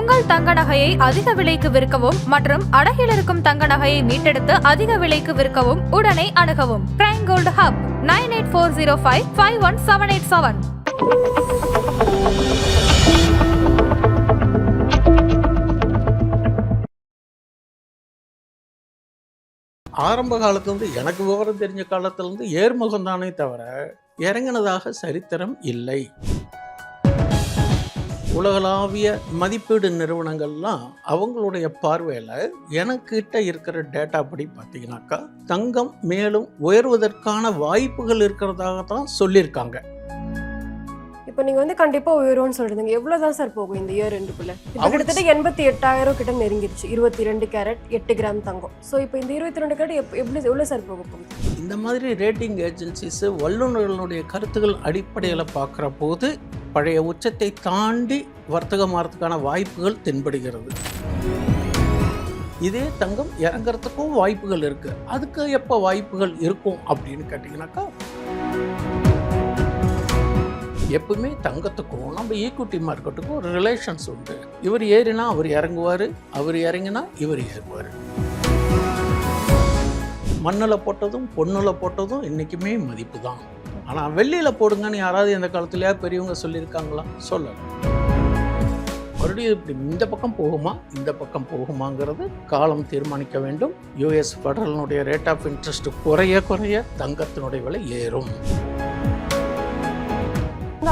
உங்கள் தங்க நகையை அதிக விலைக்கு விற்கவும் மற்றும் அடகில் இருக்கும் தங்க நகையை மீட்டெடுத்து அதிக விலைக்கு விற்கவும் உடனே அணுகவும் பிரைம் கோல்டு ஹப் 9840551787. ஆரம்ப காலத்துலேருந்து எனக்கு விவரம் தெரிஞ்ச காலத்திலேருந்து ஏர்முகம் தானே தவிர இறங்கினதாக சரித்திரம் இல்லை. உலகளாவிய மதிப்பீடு நிறுவனங்கள்லாம் அவங்களுடைய பார்வையில் எனக்கிட்ட இருக்கிற டேட்டா படி பார்த்தீங்கன்னாக்கா தங்கம் மேலும் உயர்வதற்கான வாய்ப்புகள் இருக்கிறதாக தான் சொல்லியிருக்காங்க. இப்போ நீங்கள் வந்து கண்டிப்பாக உயரும்னு சொல்கிறீங்க. எவ்வளோ தான் சார் போகும் இந்த இயர் ரெண்டுக்குள்ளே? இப்போ கிட்டத்தட்ட 88,000 கிட்ட நெருங்கிடுச்சு. 22 கேரட் 8 கிராம் தங்கம். ஸோ இப்போ இந்த 22 கேரட் எவ்வளோ சார் போக போகுது? இந்த மாதிரி ரேட்டிங் ஏஜென்சிஸ் வல்லுநர்களுடைய கருத்துக்கள் அடிப்படையில் பார்க்குற போது பழைய உச்சத்தை தாண்டி வர்த்தகமாகறதுக்கான வாய்ப்புகள் தென்படுகிறது. இதே தங்கம் இறங்கிறதுக்கும் வாய்ப்புகள் இருக்குது. அதுக்கு எப்போ வாய்ப்புகள் இருக்கும் அப்படின்னு கேட்டிங்கனாக்கா, எப்பவுமே தங்கத்துக்கும் நம்ம ஈக்விட்டி மார்க்கெட்டுக்கும் ஒரு ரிலேஷன்ஸ் உண்டு. இவர் ஏறினா அவர் இறங்குவார், அவர் இறங்கினா இவர் ஏறுவார். மண்ணில் போட்டதும் பொண்ணில் போட்டதும் இன்றைக்குமே மதிப்பு தான். ஆனால் வெள்ளியில் போடுங்கன்னு யாராவது இந்த காலத்துலையா பெரியவங்க சொல்லியிருக்காங்களா? சொல்லலை. மறுபடியும் இப்படி இந்த பக்கம் போகுமா இந்த பக்கம் போகுமாங்கிறது காலம் தீர்மானிக்க வேண்டும். யூஎஸ் ஃபெடரலினுடைய ரேட் ஆஃப் இன்ட்ரெஸ்ட் குறைய குறைய தங்கத்தினுடைய விலை ஏறும்.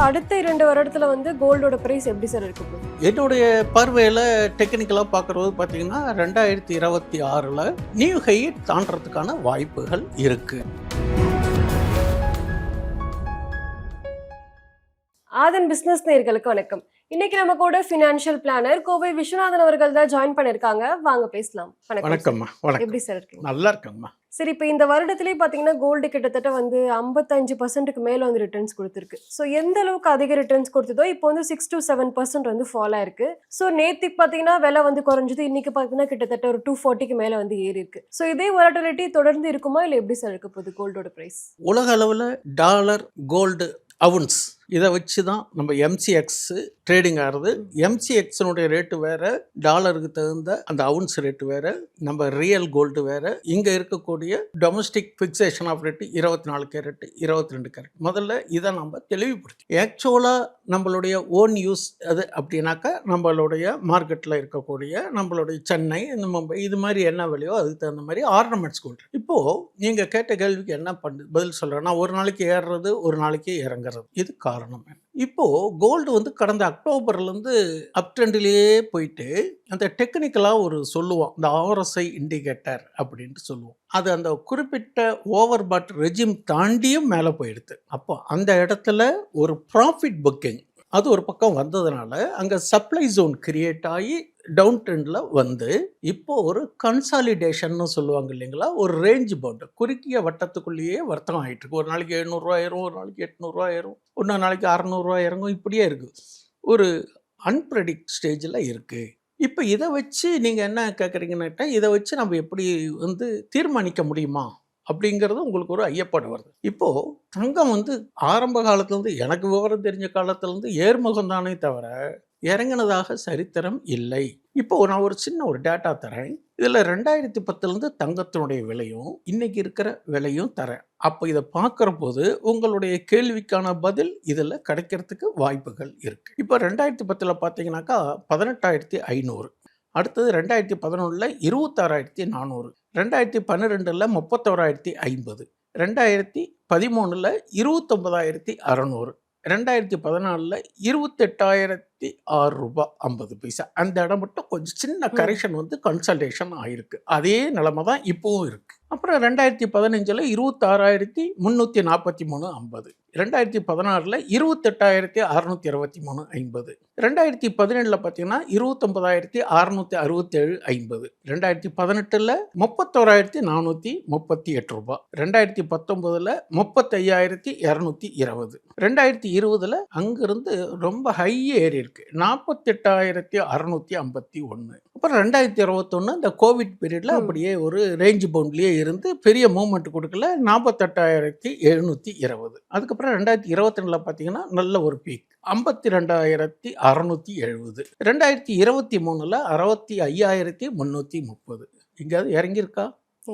அடுத்த 2 வருடத்துல வந்து கோல்டோட பிரைஸ் எப்படி சார் இருக்கு? என்னுடைய பார்வையில் டெக்னிக்கலாக பார்க்குறது பார்த்தீங்கன்னா 2026 நியூ ஹை தாண்டறதுக்கான வாய்ப்புகள் இருக்கு. ஆதன் பிசினஸ் நேயர்களுக்கு வணக்கம். இன்னைக்கு நம்ம கூட ஃபினான்ஷியல் பிளானர் கோவை விஸ்வநாதன் அவர்கள் தான் ஜாயின் பண்ணிருக்காங்க. வாங்க பேசலாம். வணக்கம்மா. எப்படி சார் இருக்கீங்க? நல்லா இருக்கேம்மா. சரி, இப்போ இந்த வருடத்திலேயே பார்த்தீங்கன்னா கோல்டு கிட்டத்தட்ட வந்து 55% மேலே வந்து ரிட்டர்ன்ஸ் கொடுத்துருக்கு. ஸோ எந்த அளவுக்கு அதிக ரிட்டர்ன்ஸ் கொடுத்ததோ இப்போ வந்து 6 to 7% வந்து ஃபால் ஆயிருக்கு. ஸோ நேற்றுக்கு பார்த்தீங்கன்னா விலை வந்து குறைஞ்சது, இன்னைக்கு பார்த்தீங்கன்னா கிட்டத்தட்ட ஒரு 240க்கு மேலே வந்து ஏறி இருக்கு. ஸோ இதே வாலட்டிலிட்டி தொடர்ந்து இருக்குமா இல்லை எப்படி சார் இருக்க போகுது கோல்டோட ப்ரைஸ்? உலக அளவில் டாலர் கோல்டு அவுன்ஸ் இதை வச்சு தான் நம்ம எம்சிஎக்ஸ் ட்ரேடிங் ஆகிறது. எம்சிஎக்ஸினுடைய ரேட்டு வேறு, டாலருக்கு தகுந்த அந்த அவுன்ஸ் ரேட்டு வேறு, நம்ம ரியல் கோல்டு வேறு. இங்கே இருக்கக்கூடிய domestic fixation of rate 24 carat 22 carat. முதல்ல இதை நம்ம தெளிவுபடுத்தி ஆக்சுவலாக நம்மளுடைய ஓன் யூஸ் அது அப்படின்னாக்கா நம்மளுடைய மார்க்கெட்டில் இருக்கக்கூடிய நம்மளுடைய சென்னை, இந்த மும்பை, இது மாதிரி என்ன விலையோ அதுக்கு தகுந்த மாதிரி ஆர்னமெண்ட்ஸ் கோல்டு. இப்போது நீங்கள் கேட்ட கேள்விக்கு என்ன பதில் சொல்கிறேன்னா, ஒரு நாளைக்கு ஏறுறது ஒரு நாளைக்கு இறங்குறது. இது காரணம். இப்போது கோல்டு வந்து கடந்த அக்டோபர்லேருந்து அப் ட்ரெண்டிலேயே போயிட்டு அந்த டெக்னிக்கலாக ஒரு சொல்லுவோம், இந்த ஆர்எஸ்ஐ இண்டிகேட்டர் அப்படின்ட்டு சொல்லுவோம். அது அந்த குறிப்பிட்ட ஓவர் பாட் ரெஜிம் தாண்டியும் மேலே போயிடுது. அப்போ அந்த இடத்துல ஒரு ப்ராஃபிட் புக்கிங் அது ஒரு பக்கம் வந்ததுனால அங்கே சப்ளை ஜோன் கிரியேட் ஆகி டவுன் ட்ரெண்டில் வந்து இப்போ ஒரு கன்சாலிடேஷன்னு சொல்லுவாங்க இல்லைங்களா, ஒரு ரேஞ்ச் பவுண்டு குறுக்கிய வட்டத்துக்குள்ளேயே வர்த்தகம் ஆகிட்டு இருக்கு. ஒரு நாளைக்கு 700 ஏறும், ஒரு நாளைக்கு 800 ஏறும், இன்னொரு நாளைக்கு 600 இறங்கும், இப்படியே இருக்குது. ஒரு அன்பிரடிக்ட் ஸ்டேஜில் இருக்குது. இப்போ இதை வச்சு நீங்கள் என்ன கேட்குறீங்கன்னாட்டா, இதை வச்சு நம்ம எப்படி வந்து தீர்மானிக்க முடியுமா அப்படிங்கிறது உங்களுக்கு ஒரு ஐயப்பாடு வருது. இப்போது தங்கம் வந்து ஆரம்ப காலத்துலேருந்து எனக்கு விவரம் தெரிஞ்ச காலத்துலேருந்து ஏர்முகம் தானே தவிர இறங்கினதாக சரித்திரம் இல்லை. இப்போ நான் ஒரு சின்ன ஒரு டேட்டா தரேன். இதில் 2010 தங்கத்தினுடைய விலையும் இன்னைக்கு இருக்கிற விலையும் தரேன். அப்போ இதை பார்க்குற போது உங்களுடைய கேள்விக்கான பதில் இதில் கிடைக்கிறதுக்கு வாய்ப்புகள் இருக்குது. இப்போ 2010 பார்த்தீங்கன்னாக்கா 18,500, அடுத்தது 2011 26,400, 2012 31,050, 2013 29,600, 2014 28,006.50. அந்த இடம் மட்டும் கொஞ்சம் சின்ன கரெக்ஷன் வந்து கன்சல்டேஷன் ஆயிருக்கு. அதே நிலைமை தான் இப்போவும் இருக்கு. அப்புறம் 2015 26,343.50, 2016 28,623.50, 2017 பார்த்தீங்கன்னா 29,667.50, 2018 31,438 ரூபாய், 2019 35,220, 2020 அங்கிருந்து ரொம்ப ஹை ஏறி இருக்கு 48,651, அப்புறம் 2021 இந்த கோவிட் பீரியடில் அப்படியே ஒரு ரேஞ்ச் பவுண்ட்லேயே இருந்து பெரிய மூவ்மெண்ட் கொடுக்கல, 48,720. அதுக்கப்புறம் 2022 பார்த்தீங்கன்னா நல்ல ஒரு பீக் 52,670. 2023 65,330. எங்கேயாவது இறங்கியிருக்கா?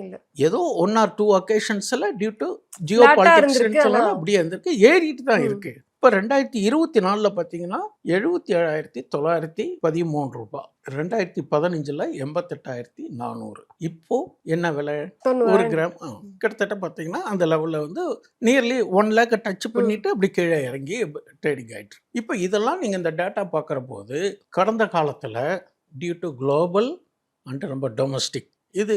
இல்ல. ஏதோ 1 or 2 occasions-ல டியூ டு ஜியோ Flat-ஆ பாலிட்டிக்ஸ் இருந்திருக்கு, ஆனா அப்படியே இருந்திருக்கு, ஏறிட்டு தான் இருக்கு. இப்போ 2024 பார்த்தீங்கன்னா 77,913 ரூபாய், 2015 88,400. இப்போ என்ன விலை? 90. ஒரு கிராம் கிட்டத்தட்ட பார்த்தீங்கன்னா அந்த லெவலில் வந்து நியர்லி 1 லேக்கை டச் பண்ணிட்டு அப்படி கீழே இறங்கி ட்ரேடிங் ஆயிட்டு. இப்போ இதெல்லாம் நீங்கள் இந்த டேட்டா பார்க்குற போது கடந்த காலத்தில் டியூ டு குளோபல் அண்ட் நம்ம டொமஸ்டிக் இது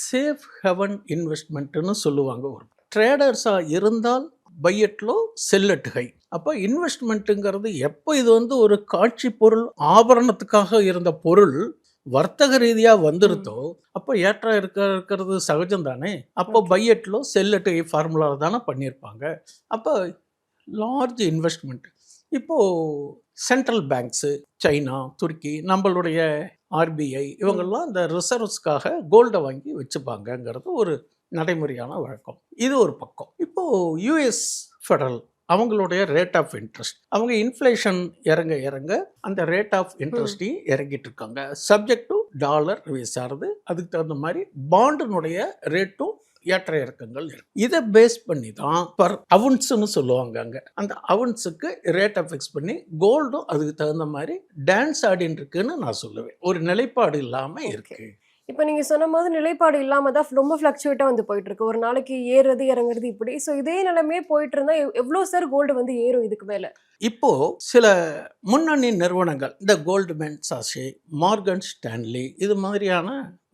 சேஃப் ஹெவன் இன்வெஸ்ட்மெண்ட்டுன்னு சொல்லுவாங்க. ஒரு ட்ரேடர்ஸாக இருந்தால் பையட்லோ செல்லட் ஹை. அப்போ இன்வெஸ்ட்மெண்ட்டுங்கிறது எப்போ இது வந்து ஒரு காட்சி பொருள் ஆபரணத்துக்காக இருந்த பொருள் வர்த்தக ரீதியாக வந்துருதோ அப்போ ஏற்ற இருக்கிறது சகஜம் தானே. அப்போ பையட்லோ செல்லட் ஹை ஃபார்முலா தானே பண்ணியிருப்பாங்க. அப்போ லார்ஜ் இன்வெஸ்ட்மெண்ட். இப்போது சென்ட்ரல் பேங்க்ஸு, சைனா, துருக்கி, நம்மளுடைய ஆர்பிஐ இவங்கெல்லாம் இந்த ரிசர்வ்ஸ்க்காக கோல்டை வாங்கி வச்சுப்பாங்கங்கிறது ஒரு நடைமுறையான வழக்கம். இது ஒரு பக்கம். இப்போது யூஎஸ் ஃபெடரல் அவங்களுடைய ரேட் ஆஃப் இன்ட்ரெஸ்ட், அவங்க இன்ஃப்ளேஷன் இறங்க இறங்க அந்த ரேட் ஆஃப் இன்ட்ரெஸ்ட்டையும் இறங்கிட்டு இருக்காங்க. சப்ஜெக்ட் டு டாலர் ரிவைஸ் ஆகுது. அதுக்கு தகுந்த மாதிரி பாண்டினுடைய ரேட்டும் ஏற்ற இறக்கங்கள் இருக்கு. இதை பேஸ் பண்ணி தான் பர் அவுன்ஸ்னு சொல்லுவாங்க. அங்கே அந்த அவுன்ஸுக்கு ரேட்டை ஃபிக்ஸ் பண்ணி கோல்டும் அதுக்கு தகுந்த மாதிரி டான்ஸ் ஆடின்னு இருக்குன்னு நான் சொல்லுவேன். ஒரு நிலைப்பாடு இல்லாமல் இருக்கு. இப்போ நீங்க சொன்ன மாதிரி நிலைப்பாடு இல்லாம தான் ரொம்ப ஃப்ளக்சுவேட்டா வந்து போயிட்டு இருக்கு. ஒரு நாளைக்கு ஏறுறது இறங்குறது இப்படி. ஸோ இதே நிலைமையே போயிட்டு இருந்தா எவ்வளோ சார் கோல்டு வந்து ஏறும் இதுக்கு மேல? இப்போ சில முன்னணி நிறுவனங்கள், இந்த கோல்ட்மேன் சாஷே, மார்கன் ஸ்டான்லி, இது மாதிரியான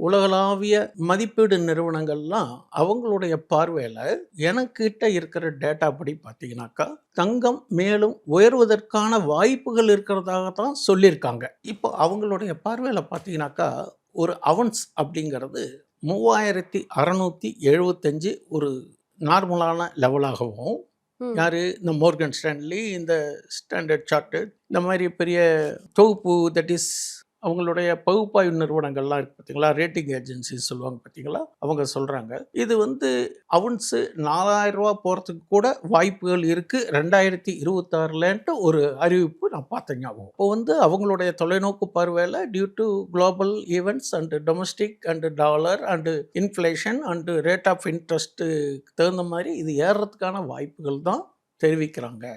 உலகளாவிய மதிப்பீடு நிறுவனங்கள்லாம் அவங்களுடைய பார்வையில் எனக்கிட்ட இருக்கிற டேட்டா படி பார்த்தீங்கன்னாக்கா தங்கம் மேலும் உயர்வதற்கான வாய்ப்புகள் இருக்கிறதாக தான் சொல்லியிருக்காங்க. இப்போ அவங்களுடைய பார்வையில் பார்த்தீங்கன்னாக்கா ஒரு அவுன்ஸ் அப்படிங்கிறது 3675 ஒரு நார்மலான லெவலாகவும், யார் இந்த மோர்கன் ஸ்டான்லி, இந்த ஸ்டாண்டர்ட் சார்ட்டர்ட், இந்த மாதிரி பெரிய தொகுப்பு தட் இஸ் அவங்களுடைய பகுப்பாய்வு நிறுவனங்கள்லாம் இருக்குது பார்த்தீங்களா, ரேட்டிங் ஏஜென்சிஸ் சொல்லுவாங்க பார்த்தீங்களா, அவங்க சொல்கிறாங்க இது வந்து அவுன்ஸு 4000 ரூபா போகிறதுக்கு கூட வாய்ப்புகள் இருக்குது 2026லன்ட்டு ஒரு அறிவிப்பு நான் பார்த்தேன் ஞாபகம். இப்போ வந்து அவங்களுடைய தொலைநோக்கு பார்வையில் due to global events and domestic and dollar and inflation and rate of interest தகுந்த மாதிரி இது ஏறுறதுக்கான வாய்ப்புகள் தான் தெரிவிக்கிறாங்க.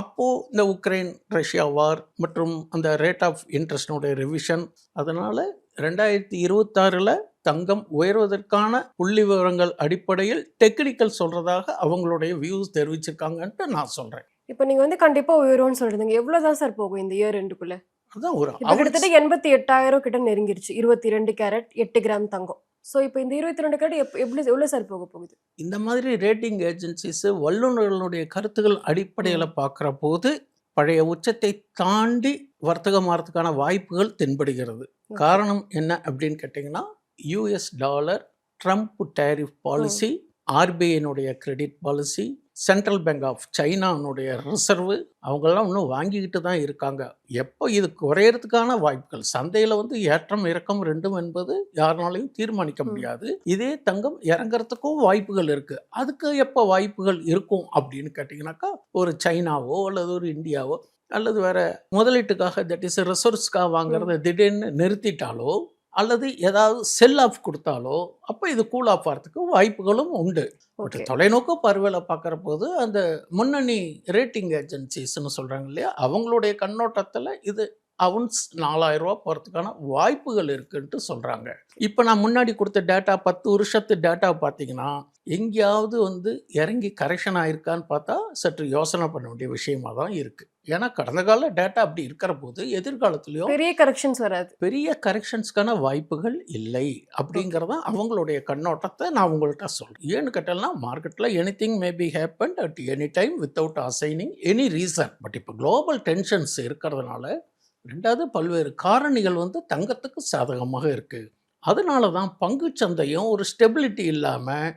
அப்போது இந்த உக்ரைன் ரஷ்யா வார் மற்றும் அந்த ரேட் ஆஃப் இன்ட்ரெஸ்டினுடைய ரிவிஷன், அதனால் 2026 தங்கம் உயர்வதற்கான புள்ளி விவரங்கள் அடிப்படையில் டெக்னிக்கல் சொல்கிறதாக அவங்களுடைய வியூஸ் தெரிவிச்சிருக்காங்கன்ட்டு நான் சொல்கிறேன். இப்போ நீங்கள் வந்து கண்டிப்பாக உயரும்னு சொல்கிறீங்க. எவ்வளோ தான் சார் போகும் இந்த இயர் ரெண்டுக்குள்ளே? அதுதான் ஒரு இப்போ கிட்டத்தட்ட 88,000 கிட்ட நெருங்கிருச்சு. 22 கேரட் 8 கிராம் தங்கம். ஸோ இப்போ இந்த 22 கேரட் எவ்வளோ சார் போக போகுது? இந்த மாதிரி ரேட்டிங் ஏஜென்சிஸு வல்லுநர்களுடைய கருத்துக்கள் அடிப்படையில் பார்க்குற போது பழைய உச்சத்தை தாண்டி வர்த்தகமாகறதுக்கான வாய்ப்புகள் தென்படுகிறது. காரணம் என்ன அப்படின்னு கேட்டிங்கன்னா US dollar, Trump tariff policy, ஆர்பிஐனுடைய credit policy, central bank of சைனானுடைய ரிசர்வு, அவங்கெல்லாம் இன்னும் வாங்கிக்கிட்டு தான் இருக்காங்க. எப்போ இது குறையறதுக்கான வாய்ப்புகள், சந்தையில் வந்து ஏற்றம் இறக்கம் ரெண்டும் என்பது யாருனாலையும் தீர்மானிக்க முடியாது. இதே தங்கம் இறங்குறதுக்கும் வாய்ப்புகள் இருக்குது. அதுக்கு எப்போ வாய்ப்புகள் இருக்கும் அப்படின்னு கேட்டிங்கனாக்கா ஒரு சைனாவோ அல்லது ஒரு இந்தியாவோ அல்லது வேறு முதலீட்டுக்காக தட் இஸ் ரிசோர்ஸ்க்காக வாங்குறத திடீர்னு நிறுத்திட்டாலோ அல்லது ஏதாவது செல் ஆஃப் கொடுத்தாலோ அப்போ இது கூல் ஆஃப் ஆகிறதுக்கு வாய்ப்புகளும் உண்டு. பட் தொலைநோக்கு பார்வையில் பார்க்குற போது அந்த முன்னணி ரேட்டிங் ஏஜென்சிஸ்ன்னு சொல்கிறாங்க இல்லையா, அவங்களுடைய கண்ணோட்டத்தில் இது அவுன்ஸ் 4000 ரூபா போகிறதுக்கான வாய்ப்புகள் இருக்குன்ட்டு சொல்கிறாங்க. இப்போ நான் முன்னாடி கொடுத்த டேட்டா 10 வருஷத்து டேட்டா பார்த்தீங்கன்னா எங்கேயாவது வந்து இறங்கி கரெக்ஷன் ஆயிருக்கான்னு பார்த்தா சற்று யோசனை பண்ண வேண்டிய விஷயமா தான் இருக்குது. ஏன்னா கடந்த கால டேட்டா அப்படி இருக்கிற போது எதிர்காலத்துலேயும் பெரிய கரெக்ஷன்ஸ் வராது, பெரிய கரெக்ஷன்ஸ்க்கான வாய்ப்புகள் இல்லை அப்படிங்கிறத அவங்களுடைய கண்ணோட்டத்தை நான் உங்கள்கிட்ட சொல்கிறேன். ஏன்னு கேட்டால்னா மார்க்கெட்டில் anything may be happen at any time without assigning any reason. But இப்போ குளோபல் டென்ஷன்ஸ் இருக்கிறதுனால ரெண்டாவது பல்வேறு காரணிகள் வந்து தங்கத்துக்கு சாதகமாக இருக்குது. அதனால தான் பங்கு சந்தையும் ஒரு ஸ்டெபிலிட்டி இல்லாமல்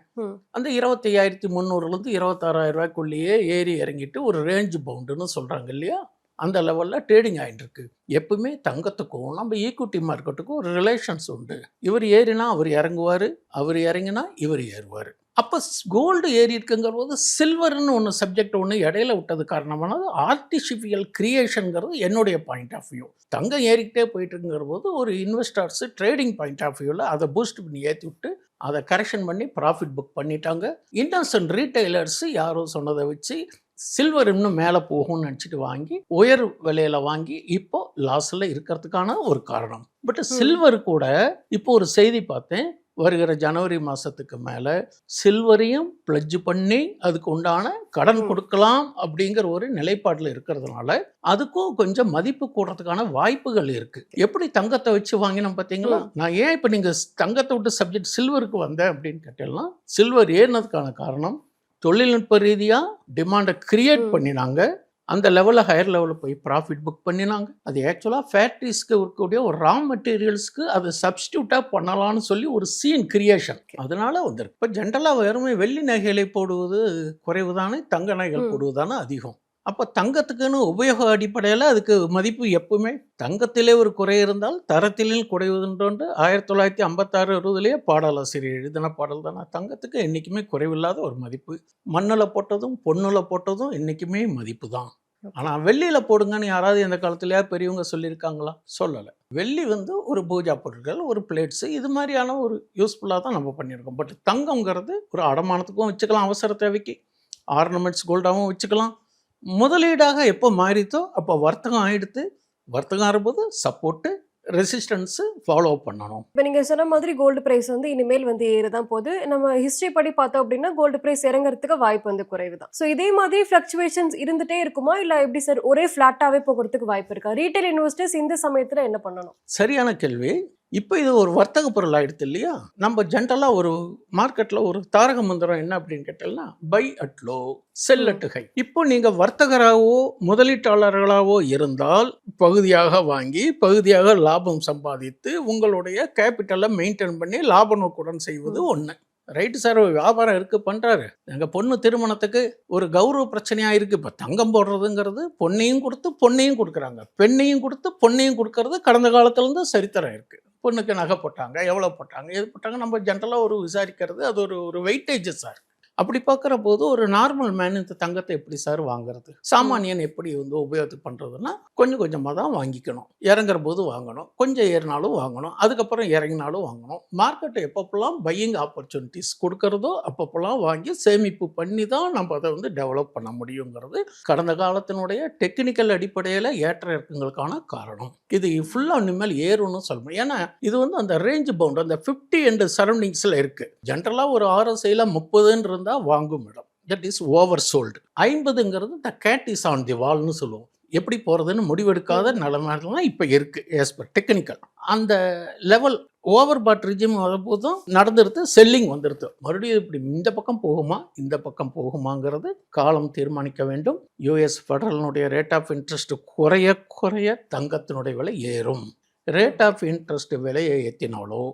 அந்த 25,300லேருந்து 26,000 ரூபாய்க்குள்ளேயே ஏறி இறங்கிட்டு ஒரு ரேஞ்ச் பவுண்டுன்னு சொல்கிறாங்க இல்லையா, அந்த லெவலில் ட்ரேடிங் ஆகிட்டு இருக்கு. எப்பவுமே தங்கத்துக்கும் நம்ம ஈக்விட்டி மார்க்கெட்டுக்கும் ஒரு ரிலேஷன்ஸ் உண்டு. இவர் ஏறினா அவர் இறங்குவார், அவர் இறங்கினா இவர் ஏறுவார். அப்போ கோல்டு ஏறி இருக்குங்கிற போது சில்வர்னு ஒன்று சப்ஜெக்ட் ஒன்று இடையில விட்டது காரணமானது ஆர்டிஃபிஷியல் கிரியேஷனுங்கிறது என்னுடைய பாயிண்ட் ஆஃப் வியூ. தங்கம் ஏறிக்கிட்டே போயிட்டு இருக்குங்கிற போது ஒரு இன்வெஸ்டர்ஸ் ட்ரேடிங் பாயிண்ட் ஆஃப் வியூவில் அதை பூஸ்ட் பண்ணி ஏற்றி விட்டு அதை கரெக்ஷன் பண்ணி ப்ராஃபிட் புக் பண்ணிட்டாங்க. இன்னசென்ட் ரீட்டைலர்ஸ் யாரோ சொன்னதை வச்சு சில்வர் இன்னும் மேலே போகும்னு நினச்சிட்டு வாங்கி உயர் விலையில வாங்கி இப்போ லாஸில் இருக்கிறதுக்கான ஒரு காரணம். பட் சில்வர் கூட இப்போ ஒரு செய்தி பார்த்தேன், வருகிற ஜனவரி மாதத்துக்கு மேலே சில்வரையும் பிளட்ஜ் பண்ணி அதுக்கு உண்டான கடன் கொடுக்கலாம் அப்படிங்கிற ஒரு நிலைப்பாட்டில் இருக்கிறதுனால அதுக்கும் கொஞ்சம் மதிப்பு கூடுறதுக்கான வாய்ப்புகள் இருக்குது. எப்படி தங்கத்தை வச்சு வாங்கினோம் பார்த்தீங்களா? நான் ஏன் இப்போ நீங்கள் தங்கத்தை விட்டு சப்ஜெக்ட் சில்வருக்கு வந்தேன் அப்படின்னு கேட்டேன்னா, சில்வர் ஏறினதுக்கான காரணம் தொழில்நுட்ப ரீதியாக டிமாண்டை கிரியேட் பண்ணினாங்க. அந்த லெவலில் ஹையர் லெவலில் போய் ப்ராஃபிட் புக் பண்ணினாங்க. அது ஆக்சுவலாக ஃபேக்ட்ரிஸ்க்கு இருக்கக்கூடிய ஒரு ரா மெட்டீரியல்ஸ்க்கு அதை சப்ஸ்டியூட்டாக பண்ணலான்னு சொல்லி ஒரு சீன் கிரியேஷன் அதனால வந்திருக்கு. இப்போ ஜென்ரலாக வெறுமே வெள்ளி நகைகளை போடுவது குறைவு தானே, தங்க நகைகள் போடுவது தானே அதிகம். அப்போ தங்கத்துக்குன்னு உபயோக அடிப்படையில் அதுக்கு மதிப்பு எப்பவுமே தங்கத்திலே ஒரு குறை இருந்தால் தரத்திலே குறைவுன்றோன்று 1956-60 பாடலாசிரியர் எழுதின பாடல் தானே. தங்கத்துக்கு என்றைக்குமே குறைவில்லாத ஒரு மதிப்பு. மண்ணில் போட்டதும் பொண்ணில் போட்டதும் என்றைக்குமே மதிப்பு தான். ஆனால் வெள்ளியில் போடுங்கன்னு யாராவது இந்த காலத்துலையா பெரியவங்க சொல்லியிருக்காங்களா? சொல்லலை. வெள்ளி ஒரு பூஜா பொருட்கள், ஒரு பிளேட்ஸு, இது மாதிரியான ஒரு யூஸ்ஃபுல்லாக தான் நம்ம பண்ணியிருக்கோம். பட் தங்கங்கிறது ஒரு அடமானத்துக்கும் வச்சுக்கலாம், அவசர தேவைக்கு ஆர்னமெண்ட்ஸ் கோல்டாகவும் வச்சுக்கலாம். முதலீடாக எப்போ மாறித்தோ அப்போ வர்த்தகம் ஆகிடுத்து. வர்த்தகம் ஆகும்போது சப்போர்ட்டு ரெசிஸ்டன்ஸு ஃபாலோ பண்ணணும். இப்போ நீங்கள் சொன்ன மாதிரி கோல்டு ப்ரைஸ் இனிமேல் ஏறதான் போகுது. நம்ம ஹிஸ்ட்ரி படி பார்த்தோம் அப்படின்னா கோல்டு ப்ரைஸ் இறங்குறதுக்கு வாய்ப்பு குறைவு தான். ஸோ இதே மாதிரி ஃப்ளக்சுவேஷன்ஸ் இருந்துகிட்டே இருக்குமா, இல்லை எப்படி சார் ஒரே ஃப்ளாட்டாகவே போகிறதுக்கு வாய்ப்பு இருக்கா? ரீட்டைல் இன்வெஸ்டர்ஸ் இந்த சமயத்தில் என்ன பண்ணணும்? சரியான கேள்வி. இப்போ இது ஒரு வர்த்தக பொருள் ஆகிடுது இல்லையா? நம்ம ஜென்ரலாக ஒரு மார்க்கெட்டில் ஒரு தாரக மந்திரம் என்ன அப்படின்னு கேட்டோம்னா, by at low sell at high. இப்போ நீங்கள் வர்த்தகராகவோ முதலீட்டாளர்களாகவோ இருந்தால் பகுதியாக வாங்கி பகுதியாக லாபம் சம்பாதித்து உங்களுடைய கேபிட்டலை மெயின்டைன் பண்ணி லாப நோக்குடன் செய்வது ஒன்று. ரைட்டு சார், வியாபாரம் இருக்குது பண்ணுறாரு. எங்கள் பொண்ணு திருமணத்துக்கு ஒரு கௌரவ பிரச்சனையாக இருக்குது. இப்போ தங்கம் போடுறதுங்கிறது பொண்ணையும் கொடுத்து பொண்ணையும் கொடுக்குறாங்க, பெண்ணையும் கொடுத்து பொண்ணையும் கொடுக்கறது கடந்த காலத்துலேருந்து சரித்திரம் இருக்குது. பொண்ணுக்கு நகை போட்டாங்க, எவ்வளோ போட்டாங்க, எது போட்டாங்க, நம்ம ஜென்ரலாக ஒரு விசாரிக்கிறது அது ஒரு வெயிட்டேஜ் சார். அப்படி பார்க்குற போது ஒரு நார்மல் மேன் இந்த தங்கத்தை எப்படி சார் வாங்குறது? சாமானியன் எப்படி உபயோகத்துக்கு பண்ணுறதுன்னா கொஞ்சம் கொஞ்சமாக தான் வாங்கிக்கணும். இறங்குற போது வாங்கணும், கொஞ்சம் ஏறினாலும் வாங்கணும், அதுக்கப்புறம் இறங்கினாலும் வாங்கணும். மார்க்கெட்டை எப்பப்பெல்லாம் பையிங் ஆப்பர்ச்சுனிட்டிஸ் கொடுக்கறதோ அப்பப்பெல்லாம் வாங்கி சேமிப்பு பண்ணி தான் நம்ம அதை டெவலப் பண்ண முடியுங்கிறது கடந்த காலத்தினுடைய டெக்னிக்கல் அடிப்படையில் ஏற்ற இறக்கங்களுக்கான காரணம். இது ஃபுல்லாக இனிமேல் ஏறும்னு சொல்லணும். ஏன்னா இது அந்த ரேஞ்ச் பவுண்ட் அந்த 50 அண்ட் சரௌண்டிங்ஸில் இருக்குது. ஜென்ரலாக ஒரு RSIயில் 30 வாங்கும் இடம், தட் இஸ் ஓவர் சோல்டு. 50ங்கிறது the cat is on the வால்னு சொல்லுவோம். எப்படி போகிறதுன்னு முடிவெடுக்காத நிலைமைலாம் இப்போ இருக்குது. ஆஸ் பர் டெக்னிக்கல் அந்த லெவல் ஓவர் பாட் ரிஜிம் வரும்போதும் நடந்துருது, செல்லிங் வந்துடுது. மறுபடியும் இப்படி இந்த பக்கம் போகுமா இந்த பக்கம் போகுமாங்கிறது காலம் தீர்மானிக்க வேண்டும். US ஃபெடரலினுடைய ரேட் ஆஃப் இன்ட்ரெஸ்ட் குறைய குறைய தங்கத்தினுடைய விலை ஏறும். ரேட் ஆஃப் இன்ட்ரெஸ்ட் விலையை ஏற்றினாலோ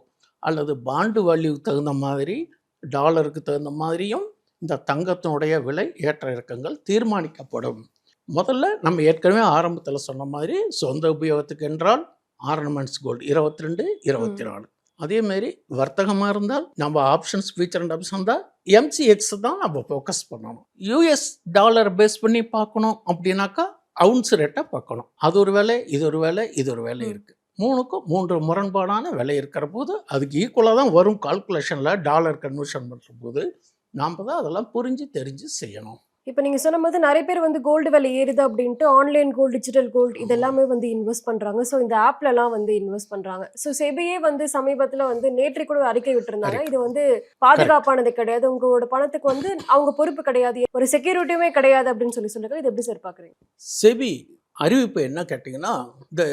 அல்லது பாண்டு வேல்யூ தகுந்த மாதிரி டாலருக்கு தகுந்த மாதிரியும் இந்த தங்கத்தினுடைய விலை ஏற்ற இறக்கங்கள் தீர்மானிக்கப்படும். முதல்ல நம்ம ஏற்கனவே ஆரம்பத்தில் சொன்ன மாதிரி சொந்த உபயோகத்துக்கு என்றால் ஆர்னமெண்ட்ஸ் கோல்டு 22, 24. அதேமாரி வர்த்தகமாக இருந்தால் நம்ம ஆப்ஷன்ஸ் ஃபியூச்சர் அண்ட் ஆப்ஷன் தான் MCX தான் நம்ம ஃபோக்கஸ் பண்ணணும். US டாலர் பேஸ் பண்ணி பார்க்கணும் அப்படின்னாக்கா அவுன்ஸ் ரேட்டை பார்க்கணும். அது ஒரு வேலை, இது ஒரு வேலை, இது ஒரு வேலை இருக்குது. 3க்கும் 3 முரண்பாடான விலை இருக்கிற போது அதுக்கு ஈக்குவலாக தான் வரும். கால்குலேஷனில் டாலர் கன்வர்ஷன் பண்ணுற போது நாம் தான் அதெல்லாம் புரிஞ்சு தெரிஞ்சு செய்யணும். இப்போ நீங்கள் சொன்ன மாதிரி நிறைய பேர் கோல்டு விலை ஏறுது அப்படின்ட்டு ஆன்லைன் கோல்டு, டிஜிட்டல் கோல்டு இதெல்லாமே இன்வெஸ்ட் பண்ணுறாங்க. ஸோ இந்த ஆப்லலாம் இன்வெஸ்ட் பண்ணுறாங்க. ஸோ செபியே சமீபத்தில் நேற்று கூட அறிக்கை விட்டுருந்தாங்க. இது பாதுகாப்பானது கிடையாது, உங்களோட பணத்துக்கு அவங்க பொறுப்பு கிடையாது, ஒரு செக்யூரிட்டியுமே கிடையாது அப்படின்னு சொல்லியிருக்காங்க. இது எப்படி சார் பார்க்குறீங்க? செபி அறிவிப்பு என்ன கேட்டிங்கன்னா, இந்த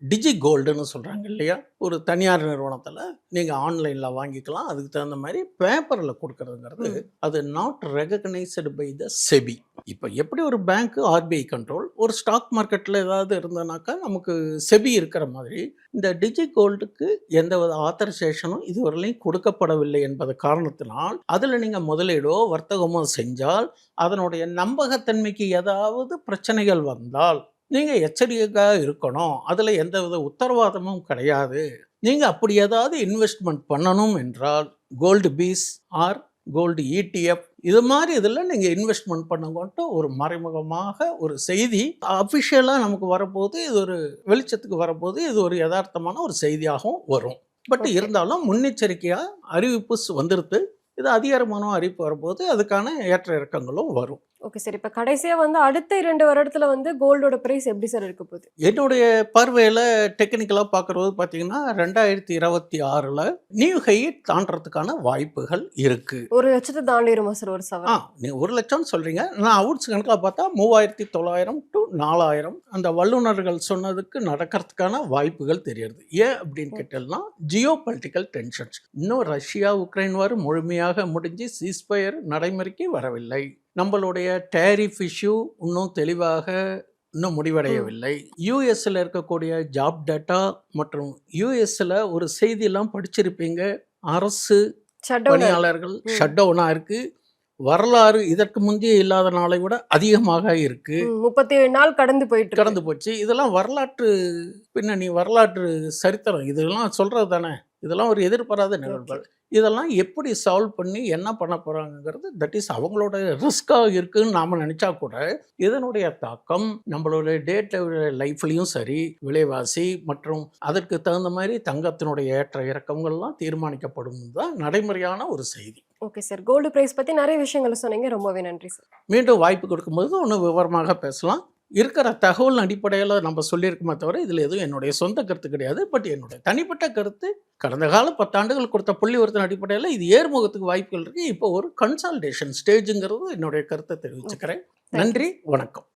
டிஜி கோல்டுன்னு சொல்கிறாங்க இல்லையா, ஒரு தனியார் நிறுவனத்தில் நீங்கள் ஆன்லைனில் வாங்கிக்கலாம். அதுக்கு தகுந்த மாதிரி பேப்பரில் கொடுக்கறதுங்கிறது அது not recognised by the SEBI. இப்போ எப்படி ஒரு பேங்க்கு RBI கண்ட்ரோல், ஒரு ஸ்டாக் மார்க்கெட்டில் ஏதாவது இருந்ததுனாக்கா நமக்கு செபி இருக்கிற மாதிரி இந்த டிஜி கோல்டுக்கு எந்தவித ஆத்தரைசேஷனும் இதுவரையிலையும் கொடுக்கப்படவில்லை என்பது காரணத்தினால் அதில் நீங்கள் முதலீடோ வர்த்தகமோ செஞ்சால் அதனுடைய நம்பகத்தன்மைக்கு ஏதாவது பிரச்சனைகள் வந்தால் நீங்கள் எச்சரிக்கையாக இருக்கணும். அதில் எந்தவித உத்தரவாதமும் கிடையாது. நீங்கள் அப்படி ஏதாவது இன்வெஸ்ட்மெண்ட் பண்ணணும் என்றால் gold bees or gold ETF இது மாதிரி இதில் நீங்கள் இன்வெஸ்ட்மெண்ட் பண்ணுங்கன்ட்டு ஒரு மறைமுகமாக ஒரு செய்தி அஃபிஷியலாக நமக்கு வரப்போது, இது ஒரு வெளிச்சத்துக்கு வரப்போது, இது ஒரு யதார்த்தமான ஒரு செய்தியாகவும் வரும். பட் இருந்தாலும் முன்னெச்சரிக்கையாக அறிவிப்பு வந்துருது. இது அதிகாரமான அறிவிப்பு வரும்போது அதுக்கான ஏற்ற இறக்கங்களும் வரும். Okay sir. இப்போ கடைசியாக வந்து அடுத்த 2 வருடத்தில் வந்து கோல்டோட ப்ரைஸ் எப்படி சார் இருக்க போகுது? என்னுடைய பார்வையில் டெக்னிக்கலாக பார்க்குறது பார்த்தீங்கன்னா 2026 நியூ ஹை தாண்டறதுக்கான வாய்ப்புகள் இருக்குது. 1,00,000 தாண்டிடுமா சார் ஒரு சவரன்? நீங்கள் 1,00,000 சொல்கிறீங்க, நான் அவுட்ஸ் கணக்காக பார்த்தா 3,900 to 4,000 அந்த வல்லுநர்கள் சொன்னதுக்கு நடக்கிறதுக்கான வாய்ப்புகள் தெரியுது. ஏன் அப்படின்னு கேட்டோம்னா ஜியோ பொலிட்டிக்கல் டென்ஷன்ஸ், இன்னும் ரஷ்யா உக்ரைன் வார் முழுமையாக முடிஞ்சு சீஸ்பயர் நடைமுறைக்கு வரவில்லை. நம்மளுடைய டேரிஃப் இஷ்யூ இன்னும் தெளிவாக இன்னும் முடிவடையவில்லை. யூஎஸ்ல இருக்கக்கூடிய ஜாப் டேட்டா மற்றும் யூஎஸ்ல ஒரு செய்தியெல்லாம் படிச்சிருப்பீங்க, அரசு பணியாளர்கள் ஷட் டவுனாக இருக்கு. வரலாறு இதற்கு முந்தைய இல்லாத நாளை விட அதிகமாக இருக்கு. 37 நாள் கடந்து போச்சு. இதெல்லாம் வரலாற்று பின்னணி, வரலாற்று சரித்திரம், இதெல்லாம் சொல்றது தானே. இதெல்லாம் ஒரு எதிர்பாராத நிகழ்வுகள். இதெல்லாம் எப்படி சால்வ் பண்ணி என்ன பண்ண போகிறாங்கிறது தட் இஸ் அவங்களோட ரிஸ்காக இருக்குதுன்னு நாம் நினச்சா கூட இதனுடைய தாக்கம் நம்மளோட டே டு லைஃப்லேயும் சரி, விலைவாசி மற்றும் அதற்கு தகுந்த மாதிரி தங்கத்தினுடைய ஏற்ற இறக்கங்கள்லாம் தீர்மானிக்கப்படும் தான் நடைமுறையான ஒரு செய்தி. Okay sir. கோல்டு ப்ரைஸ் பற்றி நிறைய விஷயங்கள் சொன்னீங்க, ரொம்பவே நன்றி சார். மீண்டும் வாய்ப்பு கொடுக்கும்போது இன்னும் விவரமாக பேசலாம். இருக்கிற தகவல் அடிப்படையில் நம்ம சொல்லியிருக்கோமே தவிர இதில் எதுவும் என்னுடைய சொந்த கருத்து கிடையாது. பட் என்னுடைய தனிப்பட்ட கருத்து, கடந்த கால 10 ஆண்டுகள் கொடுத்த புள்ளி விவரத்தின் அடிப்படையில் இது ஏறுமுகத்துக்கு வாய்ப்புகள் இருக்குது. இப்போ ஒரு கன்சால்டேஷன் ஸ்டேஜுங்கிறது என்னுடைய கருத்தை தெரிவிச்சுக்கிறேன். நன்றி, வணக்கம்.